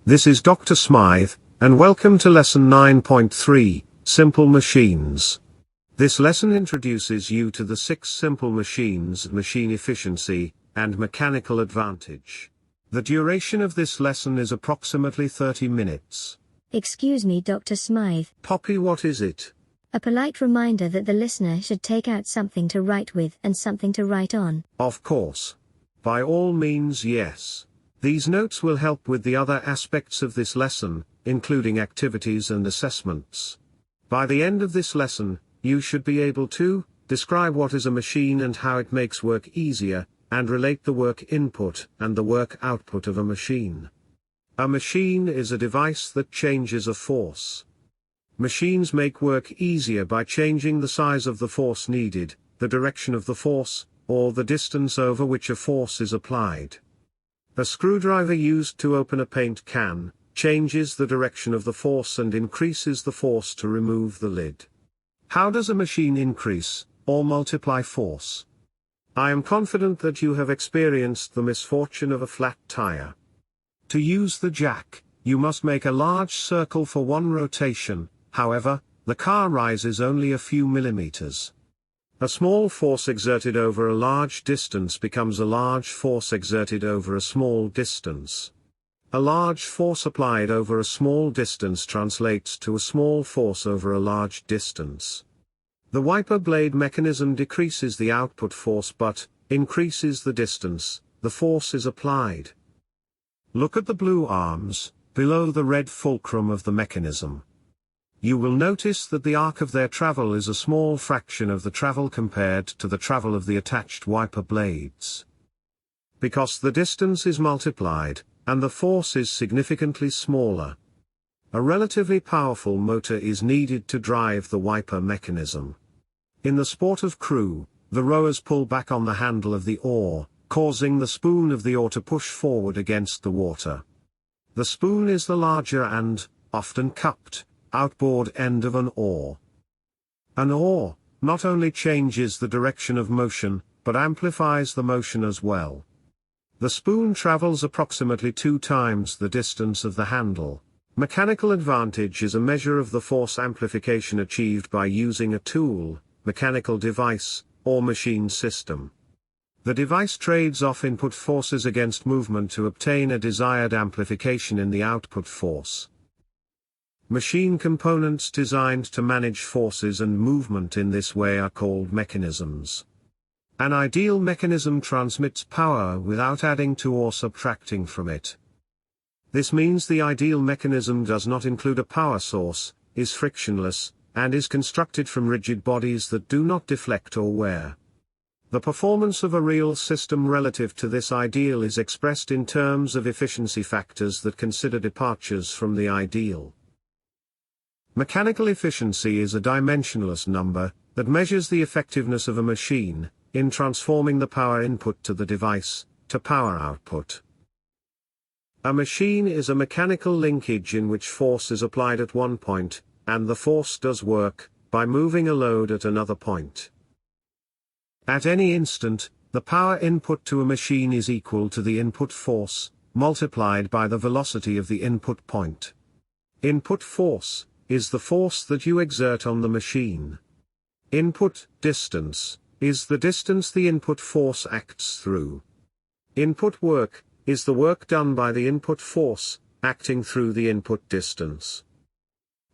This is Dr. Smythe, and welcome to Lesson 9.3, Simple Machines. This lesson introduces you to the 6 simple machines, machine efficiency, and mechanical advantage. The duration of this lesson is approximately 30 minutes. Excuse me, Dr. Smythe. Poppy, what is it? A polite reminder that the listener should take out something to write with and something to write on. Of course. By all means, yes. These notes will help with the other aspects of this lesson, including activities and assessments. By the end of this lesson, you should be able to describe what is a machine and how it makes work easier, and relate the work input and the work output of a machine. A machine is a device that changes a force. Machines make work easier by changing the size of the force needed, the direction of the force, or the distance over which a force is applied. A screwdriver used to open a paint can changes the direction of the force and increases the force to remove the lid. How does a machine increase or multiply force? I am confident that you have experienced the misfortune of a flat tire. To use the jack, you must make a large circle for one rotation. However, the car rises only a few millimeters. A small force exerted over a large distance becomes a large force exerted over a small distance. A large force applied over a small distance translates to a small force over a large distance. The wiper blade mechanism decreases the output force but increases the distance the force is applied. Look at the blue arms, below the red fulcrum of the mechanism. You will notice that the arc of their travel is a small fraction of the travel compared to the travel of the attached wiper blades. Because the distance is multiplied, and the force is significantly smaller, a relatively powerful motor is needed to drive the wiper mechanism. In the sport of crew, the rowers pull back on the handle of the oar, causing the spoon of the oar to push forward against the water. The spoon is the larger and, often cupped, outboard end of an oar. An oar not only changes the direction of motion, but amplifies the motion as well. The spoon travels approximately 2 times the distance of the handle. Mechanical advantage is a measure of the force amplification achieved by using a tool, mechanical device, or machine system. The device trades off input forces against movement to obtain a desired amplification in the output force. Machine components designed to manage forces and movement in this way are called mechanisms. An ideal mechanism transmits power without adding to or subtracting from it. This means the ideal mechanism does not include a power source, is frictionless, and is constructed from rigid bodies that do not deflect or wear. The performance of a real system relative to this ideal is expressed in terms of efficiency factors that consider departures from the ideal. Mechanical efficiency is a dimensionless number that measures the effectiveness of a machine in transforming the power input to the device to power output. A machine is a mechanical linkage in which force is applied at one point, and the force does work by moving a load at another point. At any instant, the power input to a machine is equal to the input force multiplied by the velocity of the input point. Input force is the force that you exert on the machine. Input distance is the distance the input force acts through. Input work is the work done by the input force acting through the input distance.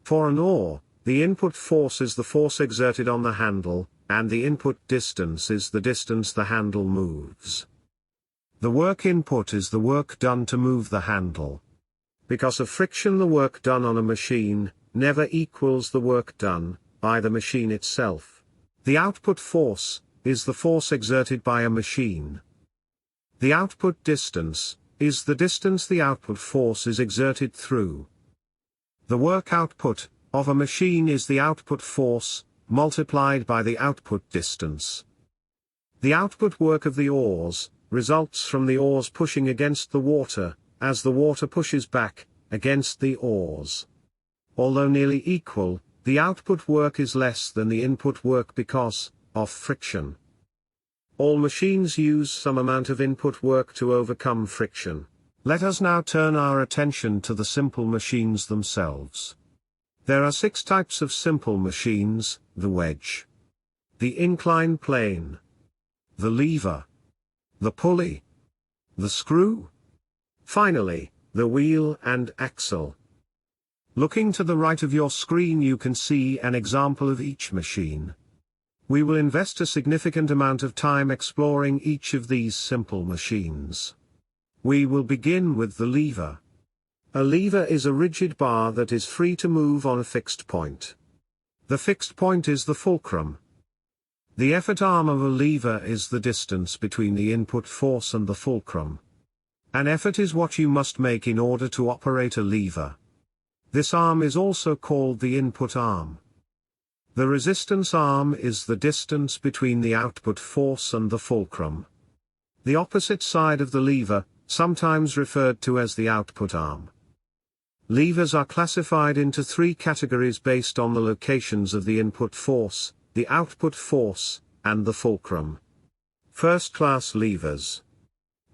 For an oar, the input force is the force exerted on the handle, and the input distance is the distance the handle moves. The work input is the work done to move the handle. Because of friction, the work done on a machine never equals the work done by the machine itself. The output force is the force exerted by a machine. The output distance is the distance the output force is exerted through. The work output of a machine is the output force multiplied by the output distance. The output work of the oars results from the oars pushing against the water, as the water pushes back against the oars. Although nearly equal, the output work is less than the input work because of friction. All machines use some amount of input work to overcome friction. Let us now turn our attention to the simple machines themselves. There are 6 types of simple machines: the wedge, the inclined plane, the lever, the pulley, the screw, finally, the wheel and axle. Looking to the right of your screen, you can see an example of each machine. We will invest a significant amount of time exploring each of these simple machines. We will begin with the lever. A lever is a rigid bar that is free to move on a fixed point. The fixed point is the fulcrum. The effort arm of a lever is the distance between the input force and the fulcrum. An effort is what you must make in order to operate a lever. This arm is also called the input arm. The resistance arm is the distance between the output force and the fulcrum. The opposite side of the lever, sometimes referred to as the output arm. Levers are classified into 3 categories based on the locations of the input force, the output force, and the fulcrum. First-class levers.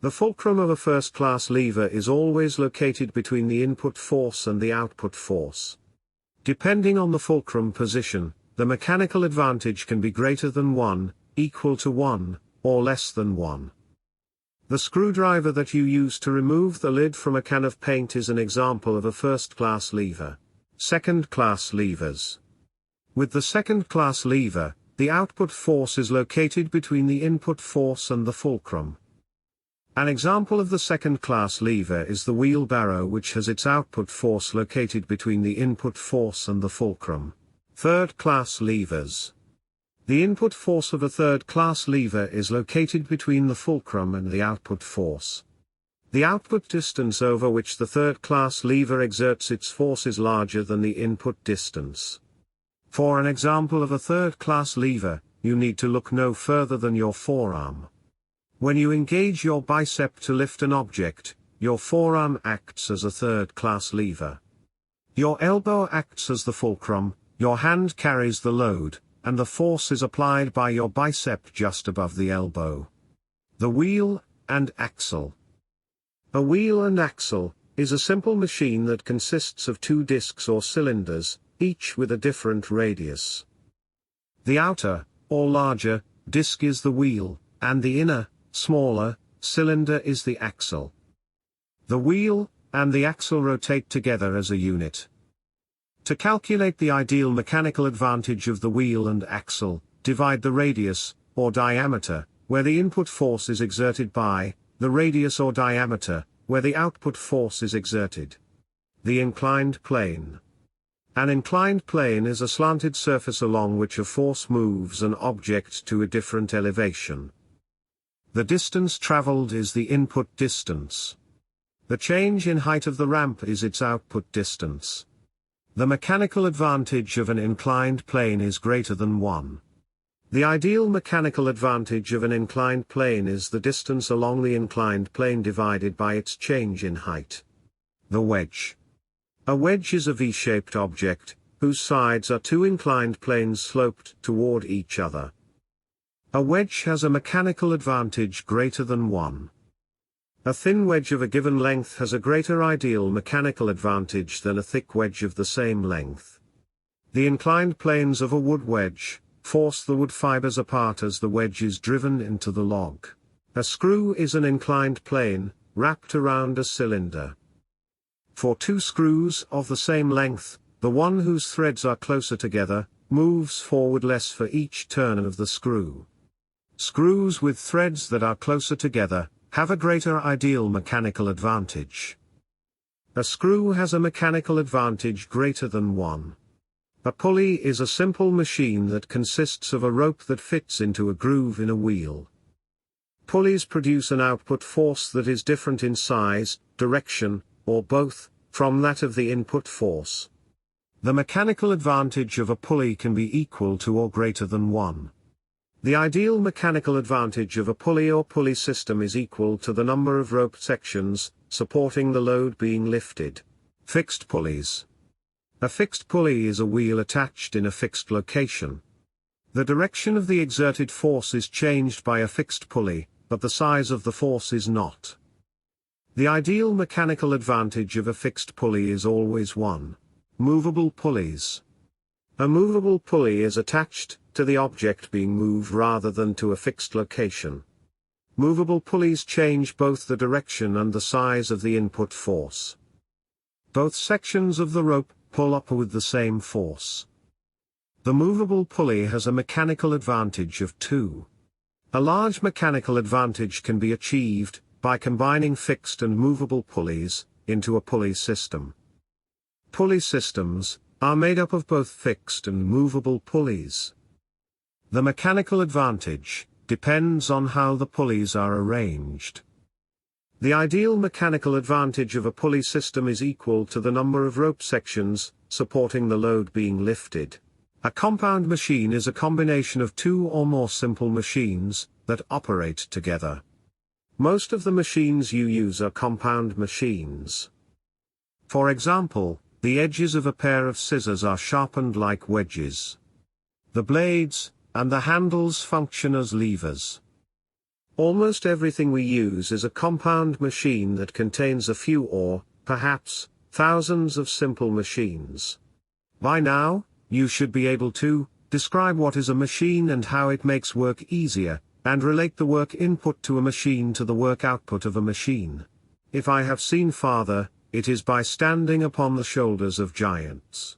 The fulcrum of a first-class lever is always located between the input force and the output force. Depending on the fulcrum position, the mechanical advantage can be greater than 1, equal to 1, or less than 1. The screwdriver that you use to remove the lid from a can of paint is an example of a first-class lever. Second-class levers. With the second-class lever, the output force is located between the input force and the fulcrum. An example of the second-class lever is the wheelbarrow, which has its output force located between the input force and the fulcrum. Third-class levers. The input force of a third-class lever is located between the fulcrum and the output force. The output distance over which the third-class lever exerts its force is larger than the input distance. For an example of a third-class lever, you need to look no further than your forearm. When you engage your bicep to lift an object, your forearm acts as a third-class lever. Your elbow acts as the fulcrum, your hand carries the load, and the force is applied by your bicep just above the elbow. The wheel and axle. A wheel and axle is a simple machine that consists of 2 discs or cylinders, each with a different radius. The outer, or larger, disc is the wheel, and the inner, smaller, cylinder is the axle. The wheel and the axle rotate together as a unit. To calculate the ideal mechanical advantage of the wheel and axle, divide the radius, or diameter, where the input force is exerted by, the radius or diameter, where the output force is exerted. The inclined plane. An inclined plane is a slanted surface along which a force moves an object to a different elevation. The distance traveled is the input distance. The change in height of the ramp is its output distance. The mechanical advantage of an inclined plane is greater than 1. The ideal mechanical advantage of an inclined plane is the distance along the inclined plane divided by its change in height. The wedge. A wedge is a V-shaped object, whose sides are 2 inclined planes sloped toward each other. A wedge has a mechanical advantage greater than 1. A thin wedge of a given length has a greater ideal mechanical advantage than a thick wedge of the same length. The inclined planes of a wood wedge force the wood fibers apart as the wedge is driven into the log. A screw is an inclined plane, wrapped around a cylinder. For 2 screws of the same length, the one whose threads are closer together moves forward less for each turn of the screw. Screws with threads that are closer together have a greater ideal mechanical advantage. A screw has a mechanical advantage greater than 1. A pulley is a simple machine that consists of a rope that fits into a groove in a wheel. Pulleys produce an output force that is different in size, direction, or both, from that of the input force. The mechanical advantage of a pulley can be equal to or greater than 1. The ideal mechanical advantage of a pulley or pulley system is equal to the number of rope sections supporting the load being lifted. Fixed pulleys. A fixed pulley is a wheel attached in a fixed location. The direction of the exerted force is changed by a fixed pulley, but the size of the force is not. The ideal mechanical advantage of a fixed pulley is always 1. Movable pulleys. A movable pulley is attached to the object being moved rather than to a fixed location. Movable pulleys change both the direction and the size of the input force. Both sections of the rope pull up with the same force. The movable pulley has a mechanical advantage of 2. A large mechanical advantage can be achieved by combining fixed and movable pulleys into a pulley system. Pulley systems are made up of both fixed and movable pulleys. The mechanical advantage depends on how the pulleys are arranged. The ideal mechanical advantage of a pulley system is equal to the number of rope sections supporting the load being lifted. A compound machine is a combination of 2 or more simple machines that operate together. Most of the machines you use are compound machines. For example, the edges of a pair of scissors are sharpened like wedges. The blades and the handles function as levers. Almost everything we use is a compound machine that contains a few or, perhaps, thousands of simple machines. By now, you should be able to describe what is a machine and how it makes work easier, and relate the work input to a machine to the work output of a machine. If I have seen farther, it is by standing upon the shoulders of giants.